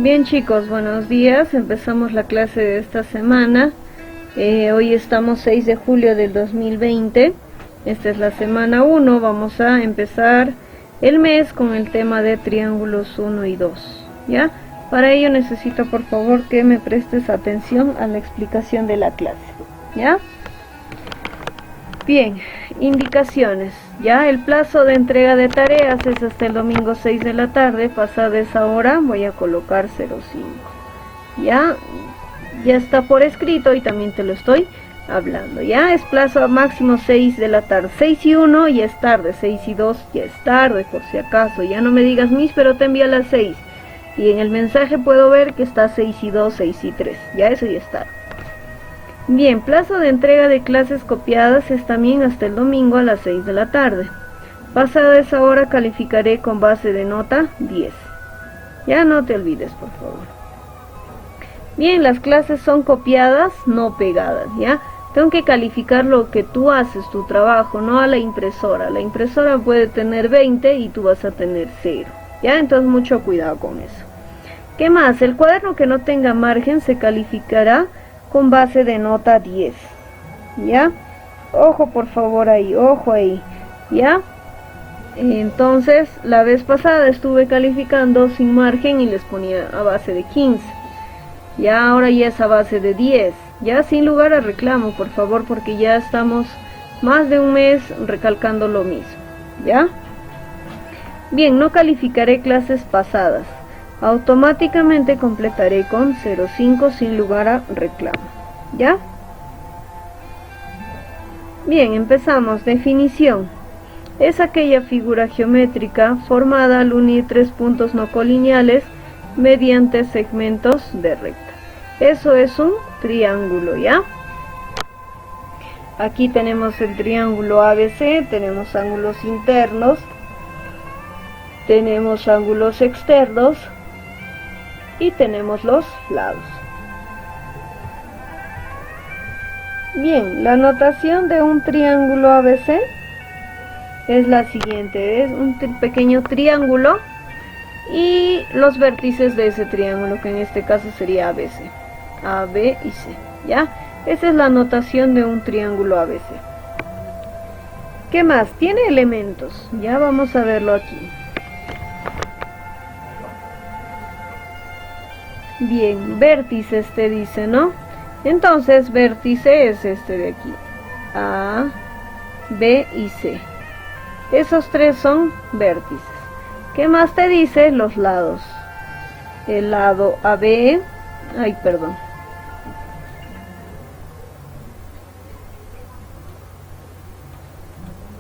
Bien chicos, buenos días. Empezamos la clase de esta semana. Hoy estamos 6 de julio del 2020. Esta es la semana 1. Vamos a empezar el mes con el tema de triángulos 1 y 2. ¿Ya? Para ello necesito por favor que me prestes atención a la explicación de la clase. ¿Ya? Bien, indicaciones. Ya el plazo de entrega de tareas es hasta el domingo 6 de la tarde. Pasada esa hora voy a colocar 05. Ya está por escrito y también te lo estoy hablando. Ya es plazo máximo 6 de la tarde. 6 y 1 ya es tarde. 6 y 2 ya es tarde, por si acaso. Ya no me digas Miss, pero te envía a las 6. Y en el mensaje puedo ver que está 6 y 2, 6 y 3. Ya eso ya está. Bien, plazo de entrega de clases copiadas es también hasta el domingo a las 6 de la tarde. Pasada esa hora calificaré con base de nota 10. Ya no te olvides, por favor. Bien, las clases son copiadas, no pegadas, ¿ya? Tengo que calificar lo que tú haces, tu trabajo, no a la impresora. La impresora puede tener 20 y tú vas a tener 0, ¿ya? Entonces mucho cuidado con eso. ¿Qué más? El cuaderno que no tenga margen se calificará con base de nota 10, ¿ya? Ojo por favor ahí, ojo ahí, ¿ya? Entonces, la vez pasada estuve calificando sin margen y les ponía a base de 15. Ya ahora ya es a base de 10, ya sin lugar a reclamo, por favor, porque ya estamos más de un mes recalcando lo mismo, ¿ya? Bien, no calificaré clases pasadas. Automáticamente completaré con 0,5 sin lugar a reclamo. ¿Ya? Bien, empezamos. Definición. Es aquella figura geométrica formada al unir tres puntos no colineales mediante segmentos de recta. Eso es un triángulo, ¿ya? Aquí tenemos el triángulo ABC, tenemos ángulos internos, tenemos ángulos externos y tenemos los lados. Bien, la notación de un triángulo ABC es la siguiente: es un pequeño triángulo y los vértices de ese triángulo, que en este caso sería ABC, A, B y C, ¿ya? Esa es la notación de un triángulo ABC. ¿Qué más? Tiene elementos, ya vamos a verlo aquí. Bien, vértices te dice, ¿no? Entonces, vértice es este de aquí. A, B y C. Esos tres son vértices. ¿Qué más te dice? Los lados. El lado AB,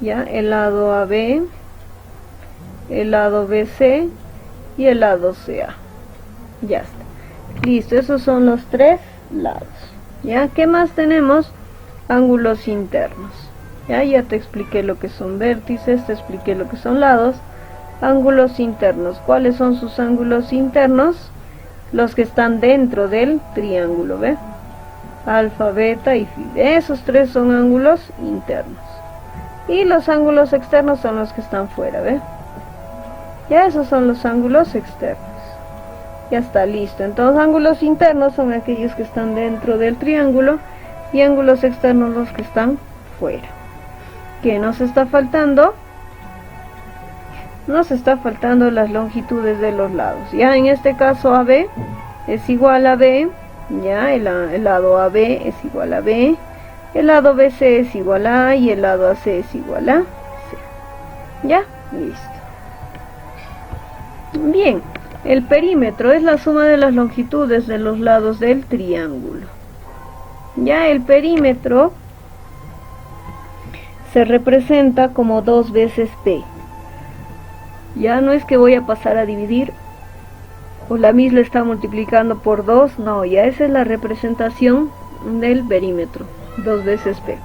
Ya, el lado AB, el lado BC y el lado CA. Ya está. Listo, esos son los tres lados. ¿Ya? ¿Qué más tenemos? Ángulos internos. Ya te expliqué lo que son vértices, te expliqué lo que son lados. Ángulos internos. ¿Cuáles son sus ángulos internos? Los que están dentro del triángulo, ¿ve? Alfa, beta y phi. Esos tres son ángulos internos. Y los ángulos externos son los que están fuera, ¿ve? Ya esos son los ángulos externos. Ya está, listo. Entonces, ángulos internos son aquellos que están dentro del triángulo y ángulos externos los que están fuera. ¿Qué nos está faltando? Nos está faltando las longitudes de los lados. Ya en este caso AB es igual a B, ya el lado AB es igual a B, el lado BC es igual a y el lado AC es igual a C. Ya, listo. Bien. El perímetro es la suma de las longitudes de los lados del triángulo. Ya el perímetro se representa como 2 veces P. Ya no es que voy a pasar a dividir o la misma está multiplicando por 2, no, ya esa es la representación del perímetro, 2 veces P.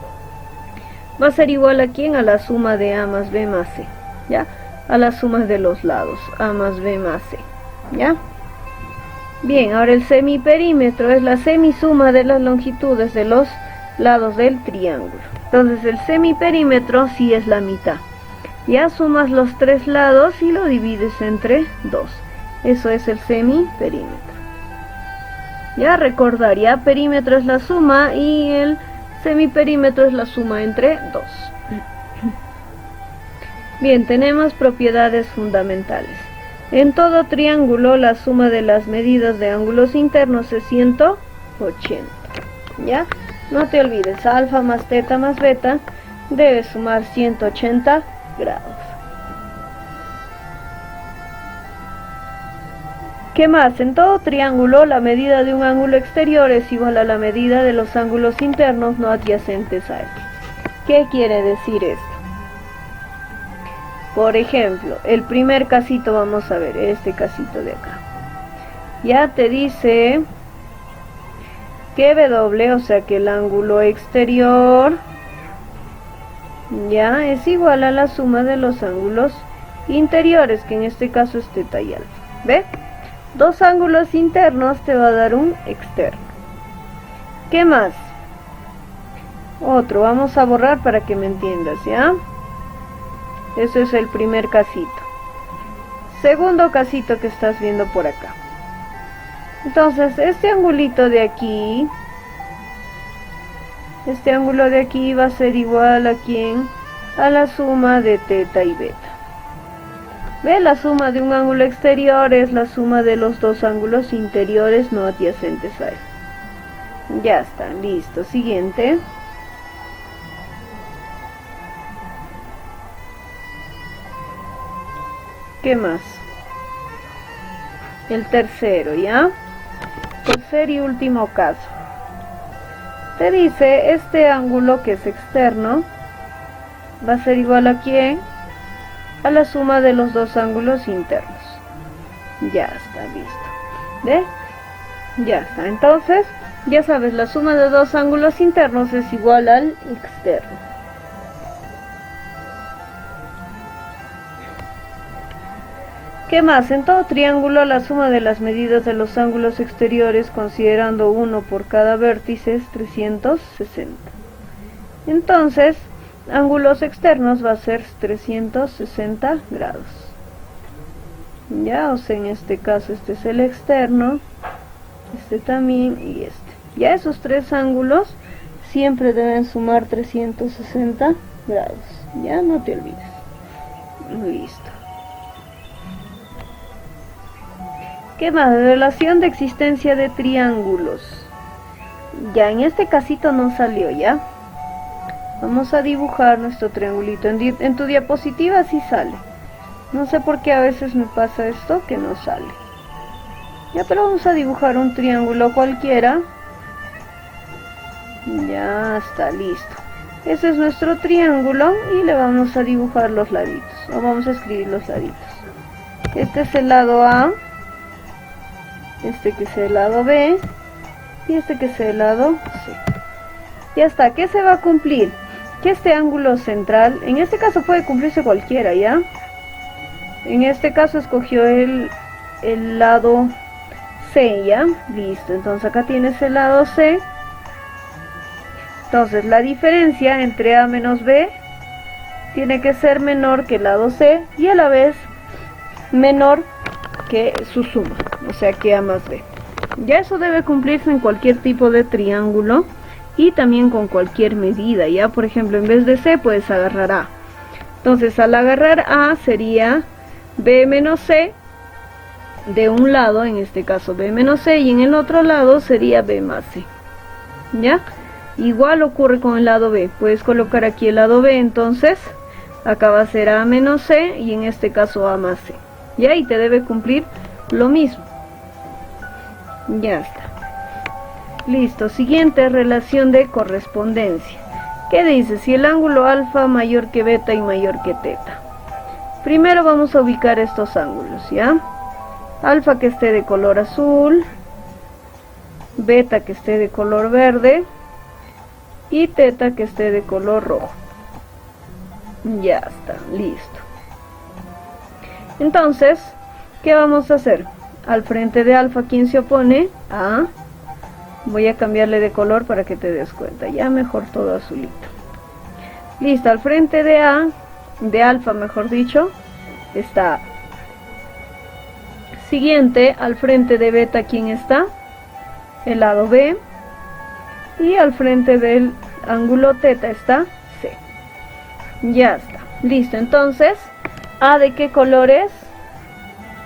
Va a ser igual a ¿quién? A la suma de A más B más C, ¿ya? A las sumas de los lados, A más B más C. ¿Ya? Bien, ahora el semiperímetro es la semisuma de las longitudes de los lados del triángulo. Entonces el semiperímetro sí es la mitad. Ya sumas los tres lados y lo divides entre 2. Eso es el semiperímetro. Ya recordar, ya perímetro es la suma y el semiperímetro es la suma entre 2. Bien, tenemos propiedades fundamentales. En todo triángulo la suma de las medidas de ángulos internos es 180. ¿Ya? No te olvides, alfa más teta más beta debe sumar 180 grados. ¿Qué más? En todo triángulo la medida de un ángulo exterior es igual a la medida de los ángulos internos no adyacentes a él. ¿Qué quiere decir esto? Por ejemplo, el primer casito, vamos a ver, este casito de acá. Ya te dice que W, o sea que el ángulo exterior, ya es igual a la suma de los ángulos interiores, que en este caso es teta y alfa. ¿Ve? Dos ángulos internos te va a dar un externo. ¿Qué más? Otro, vamos a borrar para que me entiendas, ¿ya? Ese es el primer casito. Segundo casito que estás viendo por acá. Entonces, este angulito de aquí, este ángulo de aquí va a ser igual a ¿quién? A la suma de teta y beta. ¿Ve? La suma de un ángulo exterior es la suma de los dos ángulos interiores no adyacentes a él. Ya está, listo. Siguiente. ¿Qué más? El tercero, ¿ya? Tercer y último caso. Te dice, este ángulo que es externo va a ser igual a ¿quién? A la suma de los dos ángulos internos. Ya está, listo. ¿Ve? Ya está. Entonces, ya sabes, la suma de dos ángulos internos es igual al externo. ¿Qué más? En todo triángulo la suma de las medidas de los ángulos exteriores, considerando uno por cada vértice, es 360. Entonces, ángulos externos va a ser 360 grados. Ya, o sea, en este caso este es el externo, este también y este. Ya esos tres ángulos siempre deben sumar 360 grados. Ya, no te olvides. Listo. ¿Qué más? Relación de existencia de triángulos. Ya, en este casito no salió, ¿ya? Vamos a dibujar nuestro triangulito. En tu diapositiva sí sale. No sé por qué a veces me pasa esto, que no sale. Ya, pero vamos a dibujar un triángulo cualquiera. Ya está, listo. Ese es nuestro triángulo y le vamos a dibujar los laditos. O vamos a escribir los laditos. Este es el lado A. Este que es el lado B. Y este que es el lado C. Ya está. ¿Qué se va a cumplir? Que este ángulo central, en este caso puede cumplirse cualquiera, ¿ya? En este caso escogió el lado C, ¿ya? Listo, entonces acá tienes el lado C. Entonces la diferencia entre A menos B tiene que ser menor que el lado C y a la vez menor que su suma, o sea que A más B. Ya eso debe cumplirse en cualquier tipo de triángulo y también con cualquier medida, ya por ejemplo en vez de C puedes agarrar A. Entonces al agarrar A sería B menos C de un lado, en este caso B menos C, y en el otro lado sería B más C. ¿Ya? Igual ocurre con el lado B, puedes colocar aquí el lado B, entonces acá va a ser A menos C y en este caso A más C. ¿Ya? Y te debe cumplir lo mismo. Ya está. Listo, siguiente, relación de correspondencia. ¿Qué dice? Si el ángulo alfa mayor que beta y mayor que teta. Primero vamos a ubicar estos ángulos, ¿ya? Alfa que esté de color azul, beta que esté de color verde y teta que esté de color rojo. Ya está, listo. Entonces, ¿qué vamos a hacer? Al frente de alfa, ¿quién se opone? A. Voy a cambiarle de color para que te des cuenta, ya mejor todo azulito. Listo, al frente de A, de alfa mejor dicho, está A. Siguiente, al frente de beta, ¿quién está? el lado B, y al frente del ángulo teta está C. Ya está, listo. Entonces, ¿A de qué color es?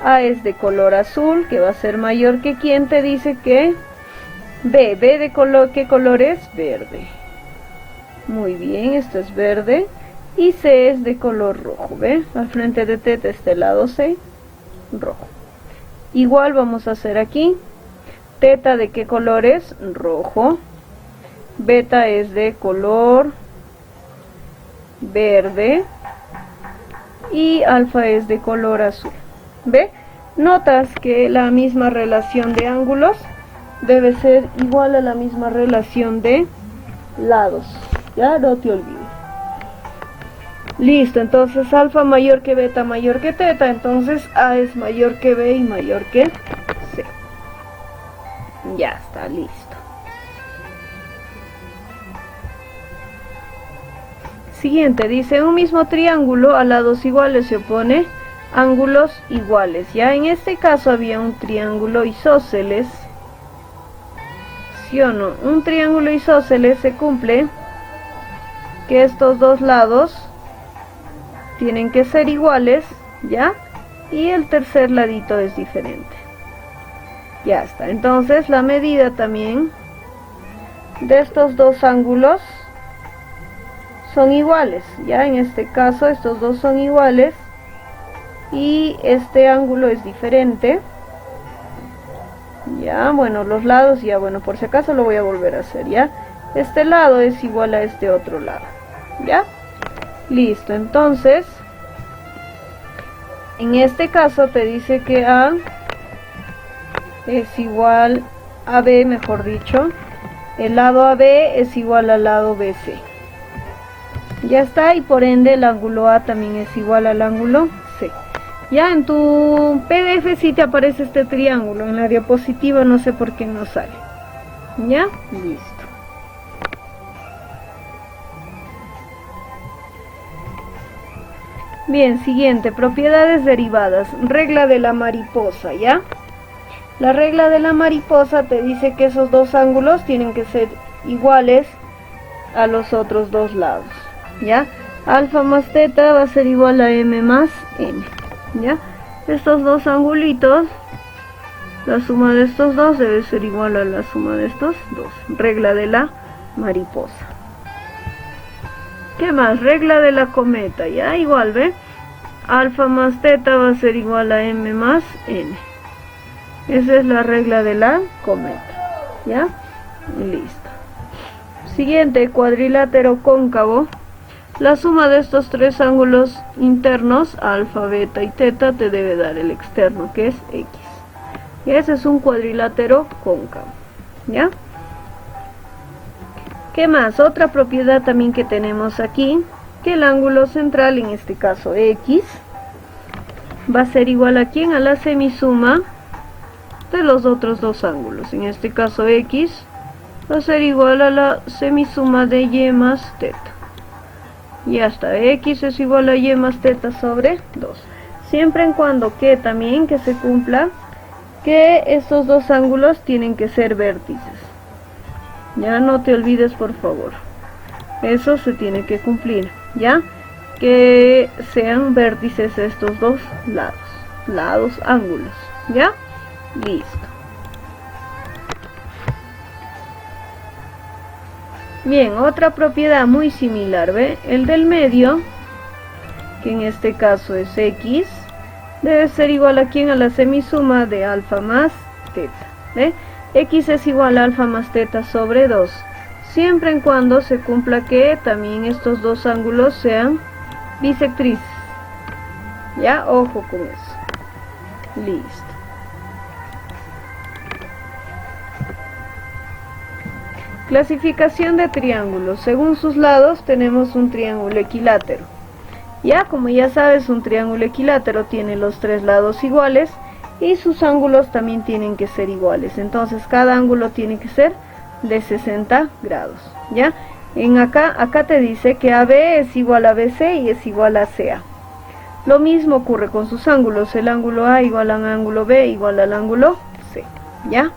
A es de color azul, que va a ser mayor que ¿quién te dice que? B de color, ¿qué color es? Verde. Muy bien, esto es verde. Y C es de color rojo, ¿ve? Al frente de teta está el lado C, rojo. Igual vamos a hacer aquí. Teta de qué color es? Rojo. Beta es de color verde. Y alfa es de color azul. ¿Ve? Notas que la misma relación de ángulos debe ser igual a la misma relación de lados. Ya no te olvides. Listo, entonces alfa mayor que beta mayor que teta, entonces A es mayor que B y mayor que C. Ya está, listo. Siguiente, dice un mismo triángulo a lados iguales se opone ángulos iguales. Ya en este caso había un triángulo isósceles. ¿Sí o no? Un triángulo isósceles se cumple que estos dos lados tienen que ser iguales, ¿ya? Y el tercer ladito es diferente. Ya está. Entonces la medida también de estos dos ángulos son iguales, ¿ya? En este caso estos dos son iguales y este ángulo es diferente. Ya, bueno, los lados, ya, bueno, por si acaso lo voy a volver a hacer, ¿ya? Este lado es igual a este otro lado, ¿ya? Listo, entonces, en este caso te dice que A es igual a B, mejor dicho. El lado AB es igual al lado BC. Ya está, y por ende el ángulo A también es igual al ángulo C. Ya en tu PDF sí te aparece este triángulo, en la diapositiva no sé por qué no sale. Ya, listo. Bien, siguiente, propiedades derivadas, regla de la mariposa, ¿ya? La regla de la mariposa te dice que esos dos ángulos tienen que ser iguales a los otros dos lados, ¿ya? Alfa más teta va a ser igual a m más n, ¿ya? Estos dos angulitos, la suma de estos dos debe ser igual a la suma de estos dos. Regla de la mariposa. ¿Qué más? Regla de la cometa, ¿ya? Igual, ¿ve? Alfa más teta va a ser igual a m más n. Esa es la regla de la cometa, ¿ya? Listo. Siguiente, cuadrilátero cóncavo. La suma de estos tres ángulos internos, alfa, beta y teta, te debe dar el externo, que es x. Y ese es un cuadrilátero cóncavo, ¿ya? ¿Qué más? Otra propiedad también que tenemos aquí, que el ángulo central, en este caso x, va a ser igual a ¿quién? A la semisuma de los otros dos ángulos. En este caso x va a ser igual a la semisuma de y más teta. Ya está, x es igual a y más teta sobre 2. Siempre en cuando que también que se cumpla que estos dos ángulos tienen que ser vértices. Ya no te olvides, por favor. Eso se tiene que cumplir, ¿ya? Que sean vértices estos dos lados, ángulos, ¿ya? Listo. Bien, otra propiedad muy similar, ¿ve? El del medio, que en este caso es x, debe ser igual a ¿quién? A la semisuma de alfa más teta, ¿ve? X es igual a alfa más teta sobre 2, siempre en cuando se cumpla que también estos dos ángulos sean bisectrices. Ya, ojo con eso. Listo. Clasificación de triángulos. Según sus lados tenemos un triángulo equilátero. Ya, como ya sabes, un triángulo equilátero tiene los tres lados iguales y sus ángulos también tienen que ser iguales. Entonces cada ángulo tiene que ser de 60 grados. ¿Ya? Acá te dice que AB es igual a BC y es igual a CA. Lo mismo ocurre con sus ángulos. El ángulo A igual al ángulo B igual al ángulo C. ¿Ya?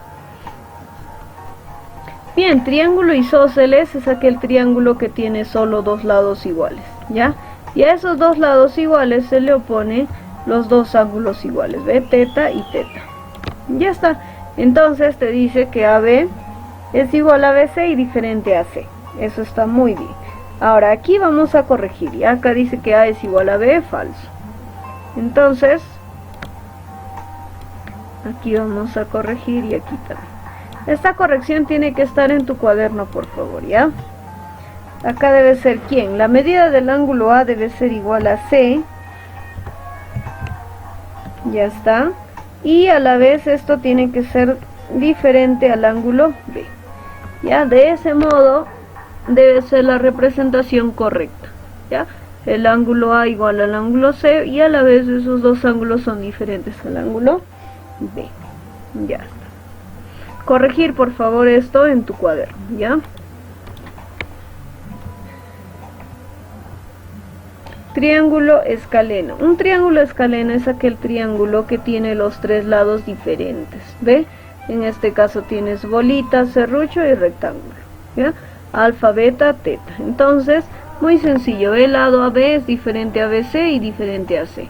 Bien, triángulo isósceles es aquel triángulo que tiene solo dos lados iguales, ¿ya? Y a esos dos lados iguales se le opone los dos ángulos iguales, ¿ve? Teta y teta. Ya está. Entonces te dice que AB es igual a BC y diferente a C. Eso está muy bien. Ahora aquí vamos a corregir. Y acá dice que A es igual a B, falso. Entonces, aquí vamos a corregir y aquí también. Esta corrección tiene que estar en tu cuaderno, por favor, ¿ya? Acá debe ser ¿quién? La medida del ángulo A debe ser igual a C. Ya está. Y a la vez esto tiene que ser diferente al ángulo B. Ya, de ese modo debe ser la representación correcta. ¿Ya? El ángulo A igual al ángulo C y a la vez esos dos ángulos son diferentes al ángulo B. Ya está. Corregir por favor esto en tu cuaderno, ¿ya? Triángulo escaleno. Un triángulo escaleno es aquel triángulo que tiene los tres lados diferentes, ¿ve? En este caso tienes bolita, serrucho y rectángulo, ¿ya? Alfa, beta, teta. Entonces, muy sencillo, el lado AB es diferente a BC y diferente a C.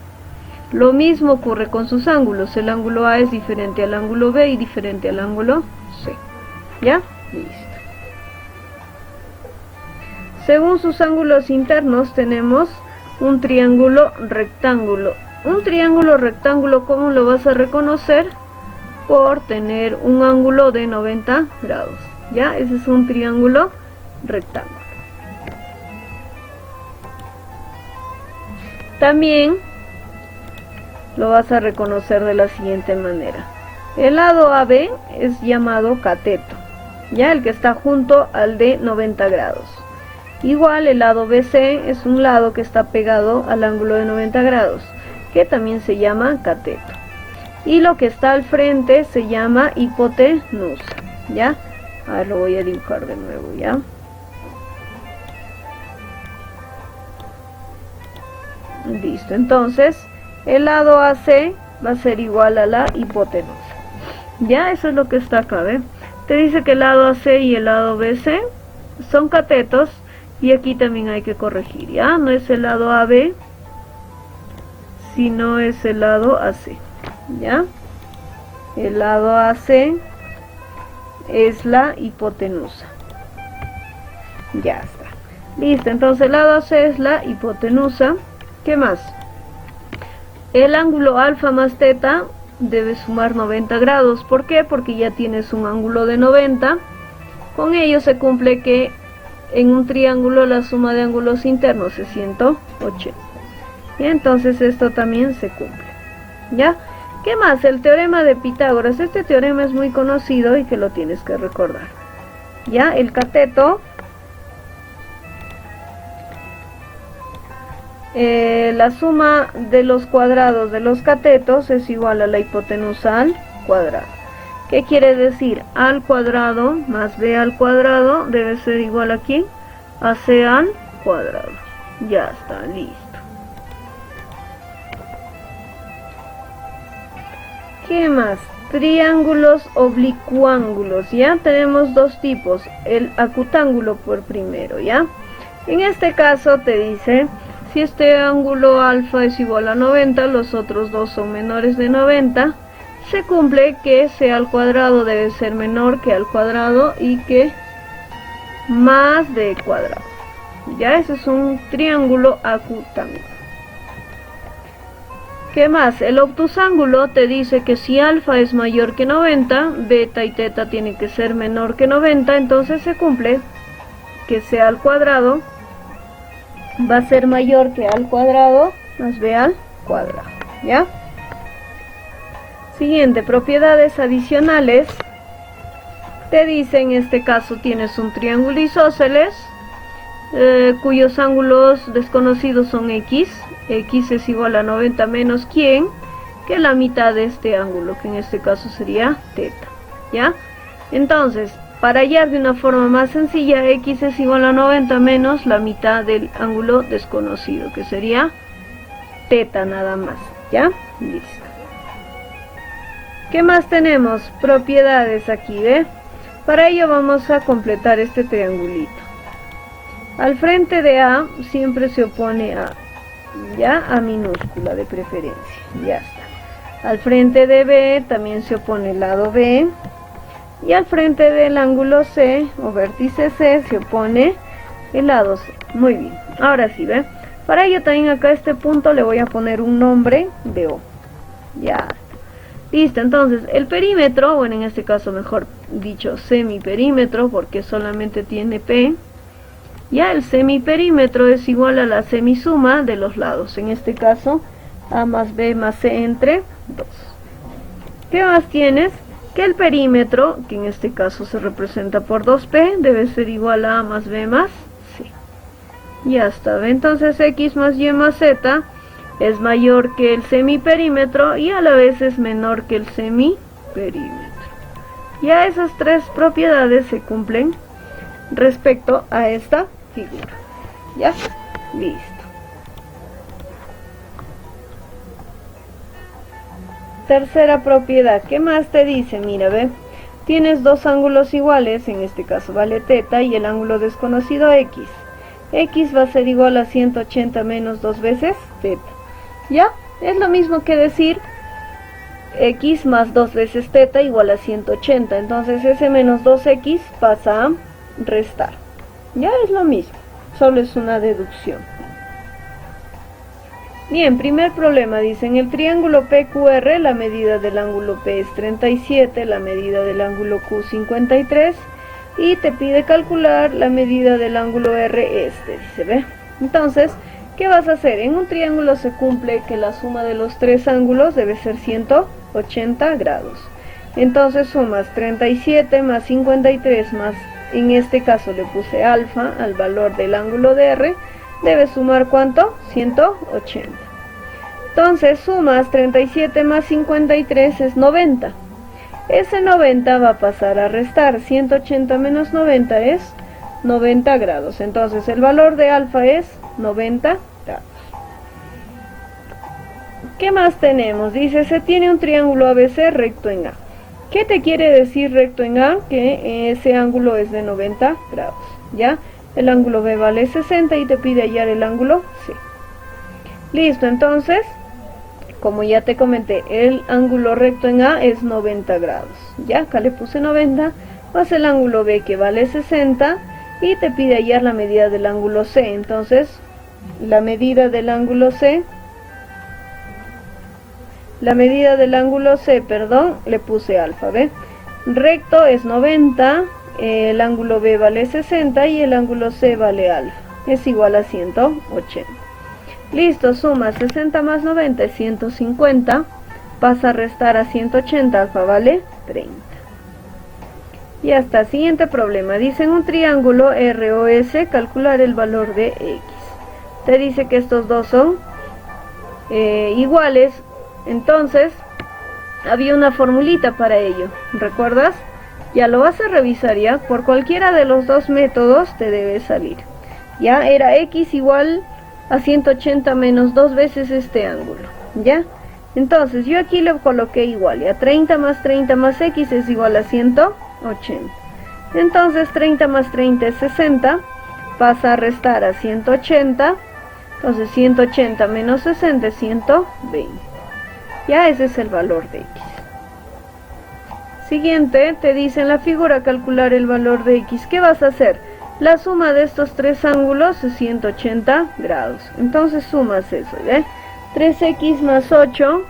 Lo mismo ocurre con sus ángulos. El ángulo A es diferente al ángulo B y diferente al ángulo C. ¿Ya? Listo. Según sus ángulos internos tenemos un triángulo rectángulo. Un triángulo rectángulo, ¿cómo lo vas a reconocer? Por tener un ángulo de 90 grados. ¿Ya? Ese es un triángulo rectángulo. También lo vas a reconocer de la siguiente manera. El lado AB es llamado cateto, ya, el que está junto al de 90 grados. Igual el lado BC es un lado que está pegado al ángulo de 90 grados, que también se llama cateto. Y lo que está al frente se llama hipotenusa, ¿ya? Ahora lo voy a dibujar de nuevo, ¿ya? Listo, entonces el lado AC va a ser igual a la hipotenusa. Ya, eso es lo que está acá, ¿ve? Te dice que el lado AC y el lado BC son catetos y aquí también hay que corregir, ¿ya? No es el lado AB, sino es el lado AC, ¿ya? El lado AC es la hipotenusa. Ya está. Listo, entonces el lado AC es la hipotenusa. ¿Qué más? El ángulo alfa más teta debe sumar 90 grados. ¿Por qué? Porque ya tienes un ángulo de 90. Con ello se cumple que en un triángulo la suma de ángulos internos es 180. Y entonces esto también se cumple. ¿Ya? ¿Qué más? El teorema de Pitágoras. Este teorema es muy conocido y que lo tienes que recordar. ¿Ya? El cateto, la suma de los cuadrados de los catetos es igual a la hipotenusa al cuadrado. ¿Qué quiere decir? A al cuadrado más b al cuadrado debe ser igual aquí a c al cuadrado. Ya está, listo. ¿Qué más? Triángulos oblicuángulos. Ya tenemos dos tipos. El acutángulo por primero, ¿ya? En este caso te dice, si este ángulo alfa es igual a 90, los otros dos son menores de 90, se cumple que c al cuadrado debe ser menor que al cuadrado y que más d cuadrado. Ya, ese es un triángulo acutángulo. ¿Qué más? El obtusángulo te dice que si alfa es mayor que 90, beta y teta tienen que ser menor que 90, entonces se cumple que c al cuadrado va a ser mayor que a al cuadrado más b al cuadrado. ¿Ya? Siguiente, propiedades adicionales. Te dice, en este caso tienes un triángulo isósceles cuyos ángulos desconocidos son x. X es igual a 90 menos ¿quién? Que la mitad de este ángulo, que en este caso sería teta. ¿Ya? Entonces, para hallar de una forma más sencilla, x es igual a 90 menos la mitad del ángulo desconocido, que sería teta nada más. ¿Ya? Listo. ¿Qué más tenemos? Propiedades aquí, ¿ve? Para ello vamos a completar este triangulito. Al frente de A siempre se opone A, ya, A minúscula de preferencia, ya está. Al frente de B también se opone el lado B, y al frente del ángulo C o vértice C se opone el lado C. Muy bien, ahora sí, ¿ve? Para ello también acá a este punto le voy a poner un nombre de O. Ya está. Listo, entonces el perímetro, bueno, en este caso mejor dicho semiperímetro porque solamente tiene P. Ya el semiperímetro es igual a la semisuma de los lados. En este caso A más B más C entre 2. ¿Qué más tienes? Que el perímetro, que en este caso se representa por 2P, debe ser igual a A más B más C. Ya está, entonces X más Y más Z es mayor que el semiperímetro y a la vez es menor que el semiperímetro. Ya esas tres propiedades se cumplen respecto a esta figura. Ya, listo. Tercera propiedad, ¿qué más te dice? Mira, ve, tienes dos ángulos iguales, en este caso vale teta y el ángulo desconocido X. X va a ser igual a 180 menos 2 veces teta. ¿Ya? Es lo mismo que decir X más 2 veces teta igual a 180. Entonces ese menos 2X pasa a restar. Ya es lo mismo, solo es una deducción. Bien, primer problema, dice en el triángulo PQR la medida del ángulo P es 37, la medida del ángulo Q 53 y te pide calcular la medida del ángulo R dice, ¿ve? Entonces, ¿qué vas a hacer? En un triángulo se cumple que la suma de los tres ángulos debe ser 180 grados. Entonces sumas 37 más 53 más, en este caso le puse alfa al valor del ángulo de R, debe sumar ¿cuánto? 180. Entonces sumas 37 más 53 es 90. Ese 90 va a pasar a restar. 180 menos 90 es 90 grados. Entonces el valor de alfa es 90 grados. ¿Qué más tenemos? Dice, se tiene un triángulo ABC recto en A. ¿Qué te quiere decir recto en A? Que ese ángulo es de 90 grados. ¿Ya? El ángulo B vale 60 y te pide hallar el ángulo C. Listo, entonces, como ya te comenté, el ángulo recto en A es 90 grados. Ya, acá le puse 90, más el ángulo B que vale 60 y te pide hallar la medida del ángulo C. Entonces, la medida del ángulo C, le puse alfa, ¿ve? Recto es 90, el ángulo B vale 60 y el ángulo C vale alfa. Es igual a 180. Listo, suma 60 más 90 es 150, pasa a restar a 180, alfa vale 30. Y hasta siguiente problema, dice en un triángulo ROS calcular el valor de X. Te dice que estos dos son iguales, entonces había una formulita para ello, ¿recuerdas? Ya lo vas a revisar ya, por cualquiera de los dos métodos te debe salir. Ya era X igual a 180 menos 2 veces este ángulo, ¿ya? Entonces yo aquí le coloqué igual, ya 30 más X es igual a 180. Entonces 30 más 30 es 60, pasa a restar a 180, entonces 180 menos 60 es 120. Ya ese es el valor de X. Siguiente, te dice en la figura calcular el valor de X. ¿Qué vas a hacer? La suma de estos tres ángulos es 180 grados. Entonces sumas eso, ¿ve? 3x más 8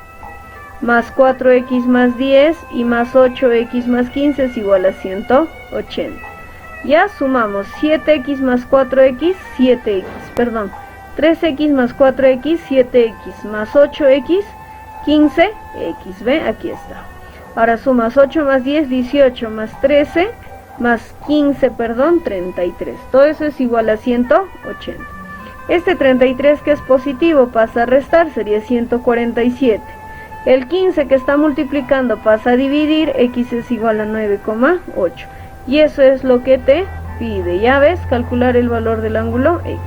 más 4x más 10 y más 8x más 15 es igual a 180. Ya sumamos 7x más 4x, 3x más 4x, 7x más 8x, 15x, ¿ve? Aquí está. Ahora sumas 8 más 10, 18 más 13 más 15, 33. Todo eso es igual a 180. Este 33 que es positivo pasa a restar, sería 147. El 15 que está multiplicando pasa a dividir, X es igual a 9,8. Y eso es lo que te pide. Ya ves, calcular el valor del ángulo X.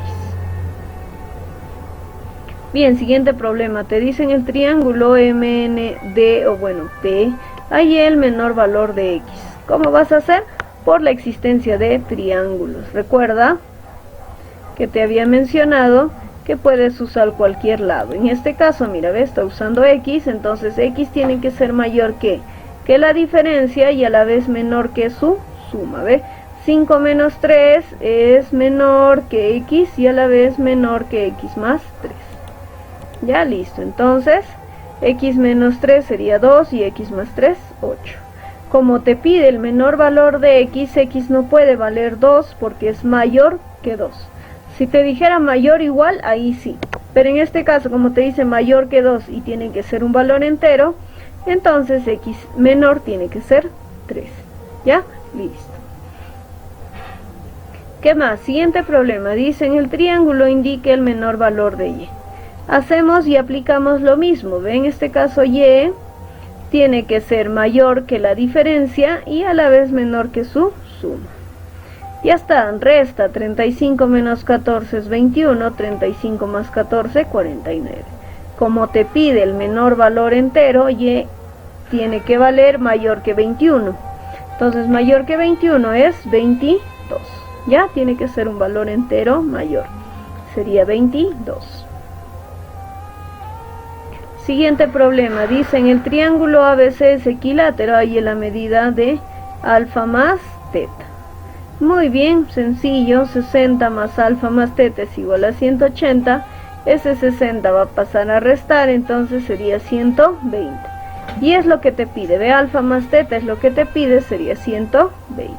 Bien, siguiente problema. Te dicen el triángulo MND, o bueno, P, hay el menor valor de X. ¿Cómo vas a hacer? por la existencia de triángulos. Recuerda que te había mencionado que puedes usar cualquier lado. En este caso, mira, ¿ves? Está usando x, entonces x tiene que ser mayor que la diferencia y a la vez menor que su suma, ¿ves? 5 menos 3 es menor que x y a la vez menor que x más 3. Ya, listo. Entonces, x menos 3 sería 2 y x más 3, 8. Como te pide el menor valor de x no puede valer 2 porque es mayor que 2. Si te dijera mayor o igual, ahí sí. Pero en este caso, como te dice mayor que 2 y tiene que ser un valor entero, entonces x menor tiene que ser 3. ¿Ya? Listo. ¿Qué más? Siguiente problema. Dice, en el triángulo indique el menor valor de y. Hacemos y aplicamos lo mismo. ¿Ve? En este caso y tiene que ser mayor que la diferencia y a la vez menor que su suma. Ya está, resta. 35 menos 14 es 21, 35 más 14, 49. Como te pide el menor valor entero, y tiene que valer mayor que 21. Entonces mayor que 21 es 22. Ya tiene que ser un valor entero mayor. Sería 22. Siguiente problema. Dice, en el triángulo ABC es equilátero y en la medida de alfa más teta. Muy bien, sencillo. 60 más alfa más teta es igual a 180. Ese 60 va a pasar a restar, entonces sería 120. Y es lo que te pide. Ve, alfa más teta es lo que te pide, sería 120.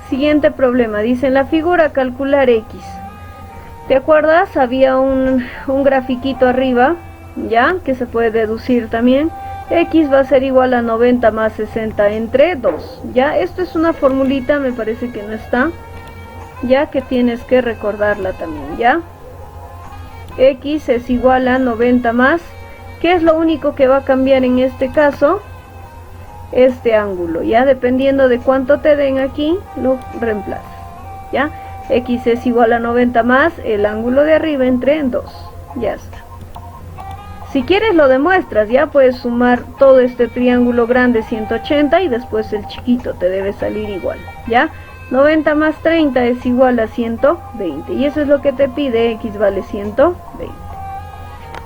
Siguiente problema. Dice, en la figura calcular x. ¿Te acuerdas? Había un grafiquito arriba, ¿ya? Que se puede deducir también. X va a ser igual a 90 más 60 entre 2. Ya, esto es una formulita, me parece que no está, ya que tienes que recordarla también, ¿ya? X es igual a 90 más, ¿qué es lo único que va a cambiar en este caso? Este ángulo, ¿ya? Dependiendo de cuánto te den aquí, lo reemplazas, ¿ya? X es igual a 90 más el ángulo de arriba entre 2, ya está. Si quieres lo demuestras, ya puedes sumar todo este triángulo grande 180 y después el chiquito te debe salir igual, ¿ya? 90 más 30 es igual a 120 y eso es lo que te pide, x vale 120.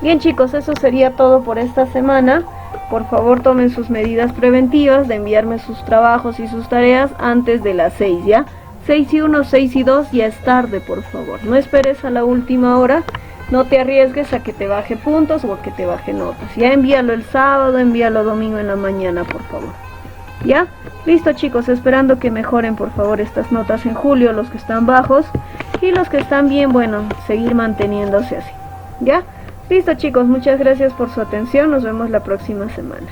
Bien chicos, eso sería todo por esta semana. Por favor tomen sus medidas preventivas de enviarme sus trabajos y sus tareas antes de las 6, ¿ya? 6 y 1, 6 y 2, ya es tarde, por favor. No esperes a la última hora. No te arriesgues a que te baje puntos o a que te baje notas. Ya envíalo el sábado, envíalo domingo en la mañana, por favor. ¿Ya? Listo chicos, esperando que mejoren por favor estas notas en julio, los que están bajos. Y los que están bien, bueno, seguir manteniéndose así. ¿Ya? Listo chicos, muchas gracias por su atención. Nos vemos la próxima semana.